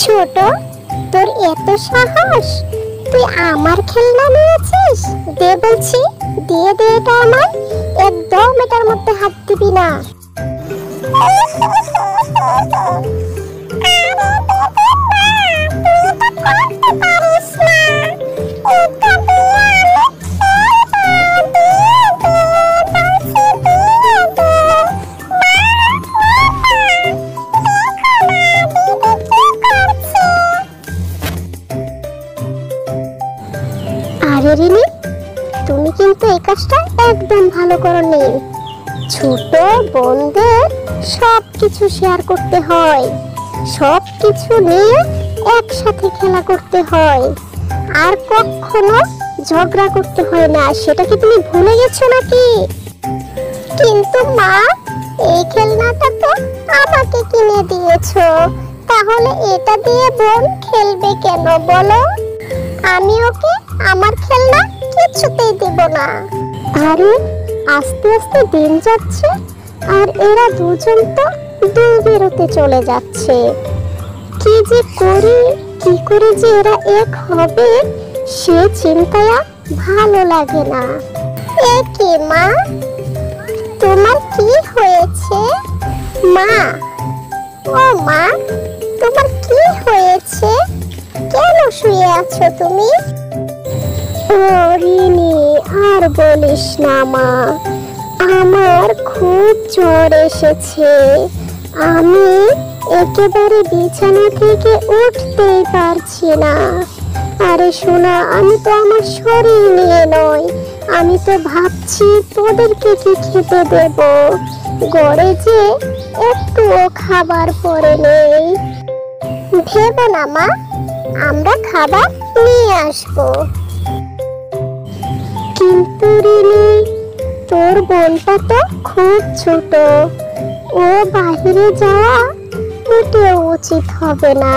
ছোট, তোর এত সাহস, তুই আমার খেলনা নিয়েছিস? দে বলছি, দিয়ে দে এটা আমার। একদম এটার মধ্যে হাত দিবি না। আরে রিনি, তুমি কিন্তু এই কাজটা একদম ভালো করোনি। ছোট বোনদের সব কিছু শেয়ার করতে হয়, সব কিছু নিয়ে একসাথে খেলা করতে হয়, আর কখনো ঝগড়া করতে হয় না। সেটা কি তুমি ভুলে গেছো নাকি? কিন্তু মা, এই খেলনাটা তো আমাকে কিনে দিয়েছো, তাহলে এটা দিয়ে বোন খেলবে কেন বলো? আমি ওকে আমার খেলনা কিছুতেই দেব না। আরে আস্তে আস্তে দিন যাচ্ছে, আর এরা দুজন তো দুই বেরোতে চলে যাচ্ছে। কি যে করি, কি করে যে এরা এক হবে সে চিন্তায় ভালো লাগে না। এ কি মা, তোমার কি হয়েছে? মা, ও মা, তোমার কি হয়েছে? কেন শুয়ে আছো তুমি? ও রিনি, আর বলিস না মা, আমার খুব জ্বর এসেছে। আমি একেবারে বিছানা থেকে উঠতেই পারছি না। আরে শোনা, আমি তো আমার শরীর নিয়ে নয়, আমি তো ভাবছি তোদেরকে কি খেতে দেব। ঘরে যে একটুও খাবার পড়ে নেই। ভেবো না মা, আমরা খাবার নিয়ে আসবো। কিন্তু রিনি, তোর বোনটা তো খুব ছোট, ও বাহিরে যাওয়া মোটেও উচিত হবে না।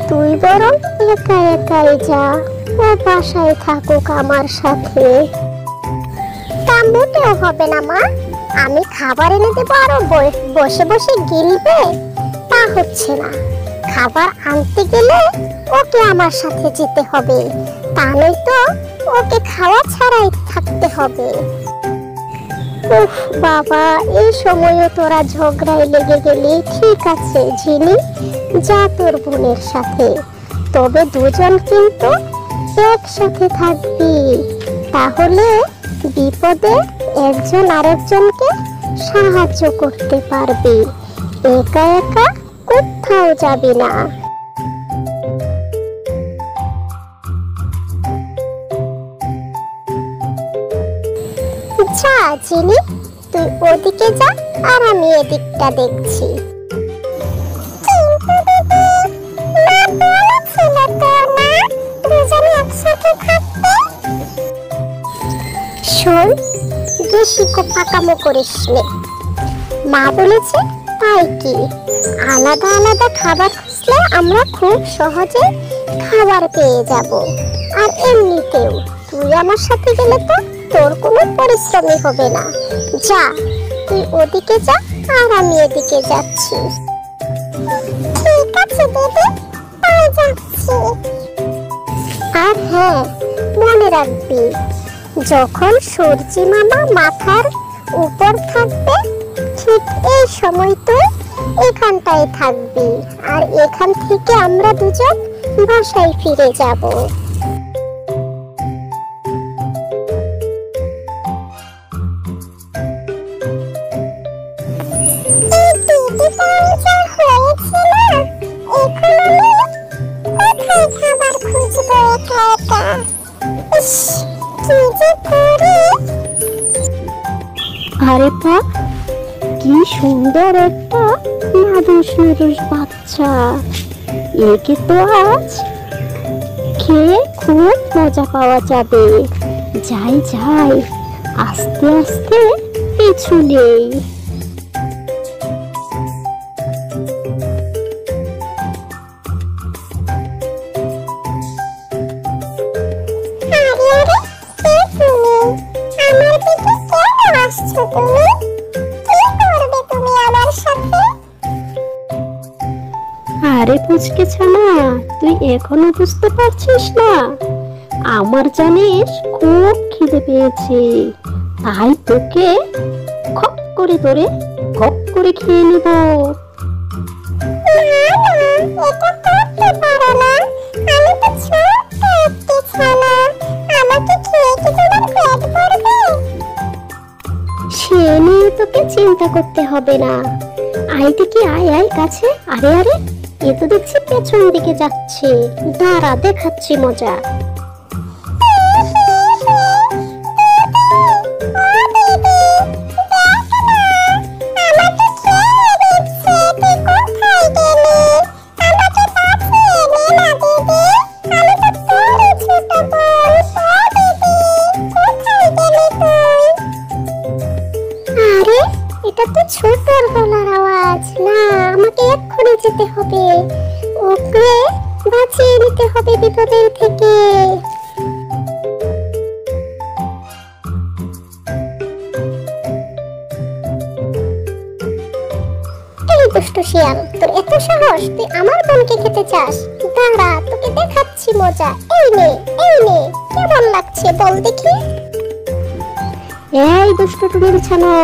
তুই বরং একা একাই যা, ও বাসায় থাকুক আমার সাথে। তা মোটেও হবে না মা, আমি খাবার এনে দেবো আর বসে বসে গিলবে, তা হচ্ছে না। খাবার আনতে গেলে ওকে আমার সাথে যেতে হবে, তা নয়তো ওকে খাওয়া ছাড়াই থাকতে হবে। উফ বাবা, এই সময়ও তোরা ঝগড়ায় লেগে গেলি। ঠিক আছে ঝিনি, যা তোর বোনের সাথে, তবে দুজন কিন্তু একসাথে থাকবি, তাহলে বিপদে একজন আরেকজনকে সাহায্য করতে পারবি। একা একা কোথাও যাবি না। যা চিনি, তুই ওদিকে যা আর আমি এদিকটা দেখছি। শোন, বেশি পাকামো করিস নে। মা বলেছে তাই কি, আলাদা আলাদা খাবার খুঁজলে আমরা খুব সহজে খাবার পেয়ে যাব। আর এমনিতেও তুই আমার সাথে গেলে তো তোর কোনো পরিশ্রমই হবে না। যা, তুই ওদিকে যা আর আমি এদিকে যাচ্ছি। ঠিক আছে দিদি, তাই যাচ্ছি। আর হ্যাঁ, মনে রাখবি, যখন সূর্যি মামা মাথার উপর থাকবে ঠিক এই সময় তুই এখানটায় থাকবি, আর এখান থেকে আমরা দুজন বাসায় ফিরে যাব। আরে পা, কি সুন্দর একটা নাদুস নাদুস বাচ্চা, একে তো আজ খেয়ে খুব মজা পাওয়া যাবে। যাই যাই, আস্তে আস্তে পিছু নেই। আরে আরে পুচকে ছানা, তুই এখনো বুঝতে পারছিস না? আমার জানিস খুব খিদে পেয়েছে, তাই তোকে খপ করে ধরে খপ করে খেয়ে নিব। সে নিয়ে তোকে চিন্তা করতে হবে না। আয় দেখি, আয় আয় কাছে। আরে আরে, এ তো দেখছি পেছন দিকে যাচ্ছে। দাঁড়া, দেখাচ্ছি মজা। এটা তো ছোটর গলার আওয়াজ। না, আমাকে এক্ষুনি যেতে হবে, ওকে বাঁচিয়ে নিতে হবে বিপদের থেকে। এই দুষ্ট শিয়াল, তোর এত সাহস, তুই আমার বোনকে খেতে চাস? দাঁড়া, তোকে দেখাচ্ছি মজা। এই নে, এই নে, কেমন লাগছে বল দেখি। এই দুষ্ট টুনির ছানা,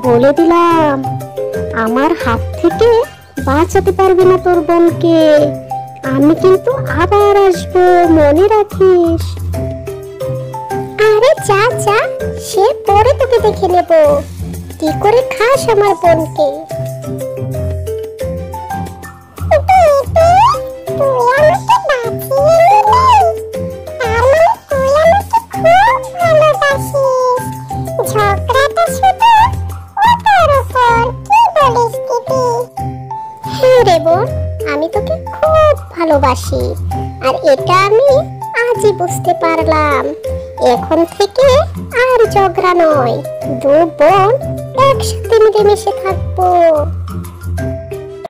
বলে দিলাম আমার হাত থেকে বাঁচাতে পারবি না তোর বোনকে। আমি কিন্তু আবার আসবো, মনে রাখিস। আরে যা যা, সে পরে তোকে দেখে নেব কি করে খাস আমার বোনকে। আমি তোকে খুব ভালোবাসি, আর এটা আমি আজই বুঝতে পারলাম। এখন থেকে আর ঝগড়া নয়, দু বোন একসাথে মিলেমিশে থাকবো।